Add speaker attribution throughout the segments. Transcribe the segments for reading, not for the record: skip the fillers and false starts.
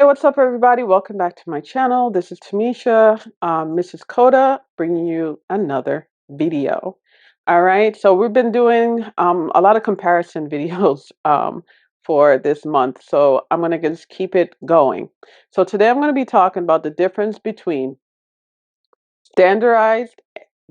Speaker 1: what's up, everybody? Welcome back to my channel. This is Tamisha, Mrs. Coda, bringing you another video. All right, so we've been doing a lot of comparison videos for this month, so I'm going to just keep it going. So today I'm going to be talking about the difference between standardized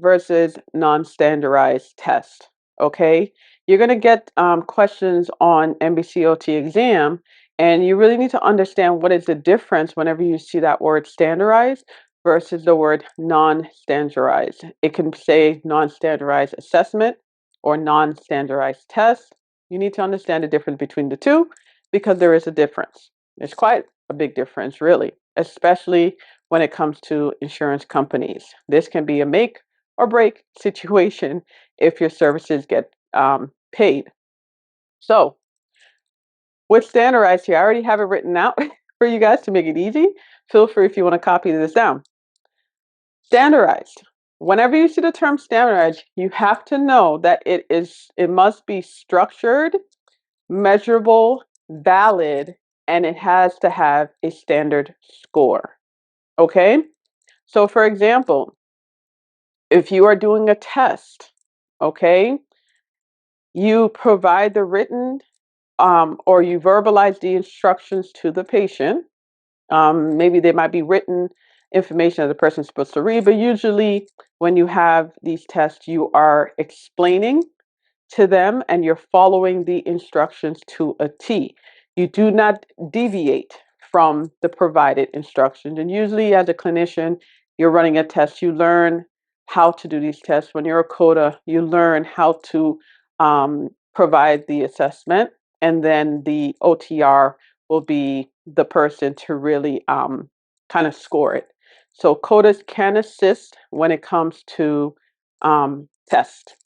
Speaker 1: versus non-standardized test. Okay, you're going to get questions on NBCOT exam, and you really need to understand what is the difference whenever you see that word standardized versus the word non-standardized. It can say non-standardized assessment or non-standardized test. You need to understand the difference between the two because there is a difference. It's quite a big difference, really, especially when it comes to insurance companies. This can be a make or break situation if your services get paid. So with standardized here, I already have it written out for you guys to make it easy. Feel free if you want to copy this down. Standardized. Whenever you see the term standardized, you have to know that it must be structured, measurable, valid, and it has to have a standard score. Okay? So for example, if you are doing a test, okay, you provide the written or you verbalize the instructions to the patient. Maybe there might be written information that the person's supposed to read, but usually when you have these tests, you are explaining to them and you're following the instructions to a T. You do not deviate from the provided instructions. And usually as a clinician, you're running a test, you learn how to do these tests. When you're a coda, you learn how to provide the assessment, and then the OTR will be the person to really kind of score it. So codas can assist when it comes to test.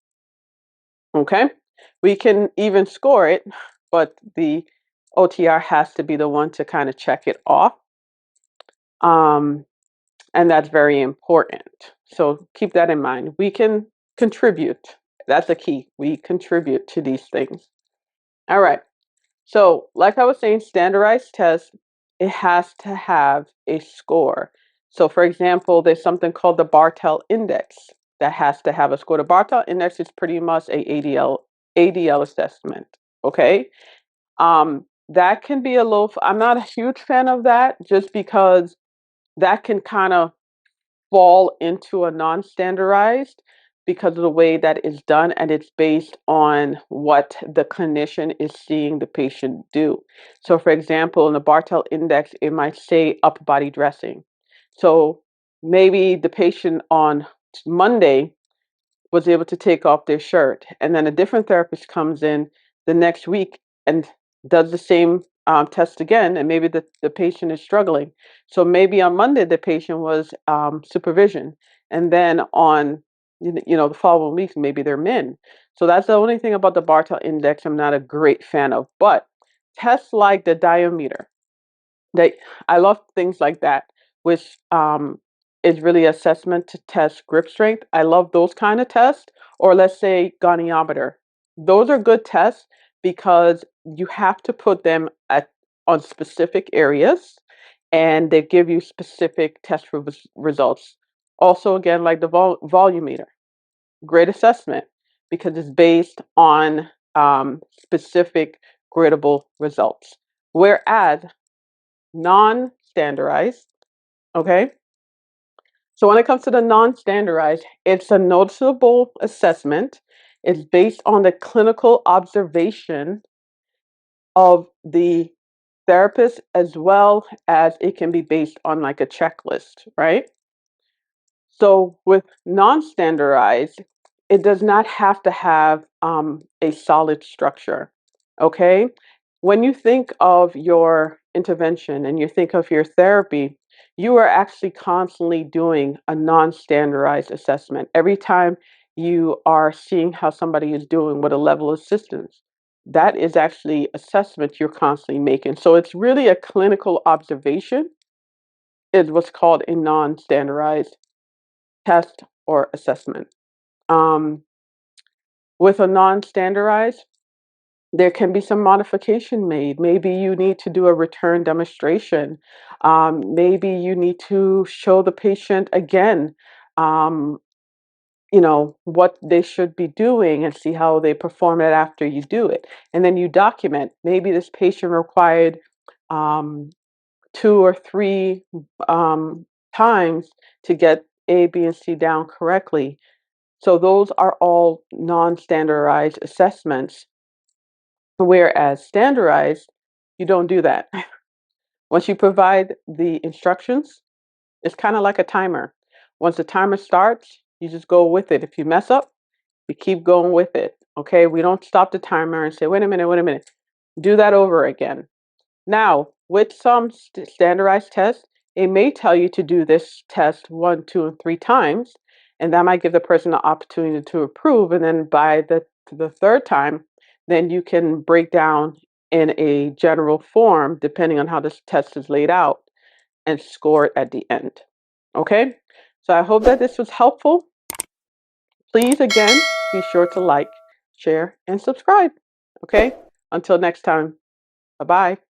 Speaker 1: Okay, we can even score it, but the OTR has to be the one to kind of check it off. And that's very important. So keep that in mind. We can contribute. That's a key. We contribute to these things. All right. So like I was saying, standardized test, it has to have a score. So for example, there's something called the Bartel index that has to have a score. The Bartel index is pretty much a ADL assessment. Okay. That can be a little, I'm not a huge fan of that just because that can kind of fall into a non-standardized because of the way that is done, and it's based on what the clinician is seeing the patient do. So for example, in the Bartel index, it might say upper body dressing. So maybe the patient on Monday was able to take off their shirt, and then a different therapist comes in the next week and does the same test again, and maybe the patient is struggling. So maybe on Monday the patient was supervision, and then on the following week maybe they're min. So that's the only thing about the Bartel index I'm not a great fan of. But tests like the diameter, I love things like that, which is really assessment to test grip strength. I love those kind of tests. Or let's say goniometer. Those are good tests because you have to put them on specific areas, and they give you specific test results. Also, again, like the volumeter, great assessment because it's based on specific gradable results. Whereas non-standardized, okay? So when it comes to the non-standardized, it's a noticeable assessment. It's based on the clinical observation of the therapist as well as it can be based on like a checklist, right? So with non-standardized, it does not have to have a solid structure, okay? When you think of your intervention and you think of your therapy, you are actually constantly doing a non-standardized assessment. Every time you are seeing how somebody is doing with a level of assistance, that is actually assessment you're constantly making. So it's really a clinical observation is what's called a non-standardized test or assessment. Um, with a non-standardized, there can be some modification made. Maybe you need to do a return demonstration. Maybe you need to show the patient again, um, what they should be doing and see how they perform it after you do it. And then you document. Maybe this patient required um, 2 or 3 um, times to get A, B, and C down correctly. So those are all non-standardized assessments, whereas standardized, you don't do that. Once you provide the instructions, it's kind of like a timer. Once the timer starts, you just go with it. If you mess up, you keep going with it. Okay, we don't stop the timer and say, wait a minute, do that over again. Now, with some standardized tests, it may tell you to do this test 1, 2, and 3 times, and that might give the person the opportunity to approve. And then by the third time, then you can break down in a general form, depending on how this test is laid out, and score it at the end. Okay, so I hope that this was helpful. Please, again, be sure to like, share, and subscribe. Okay, until next time, bye bye.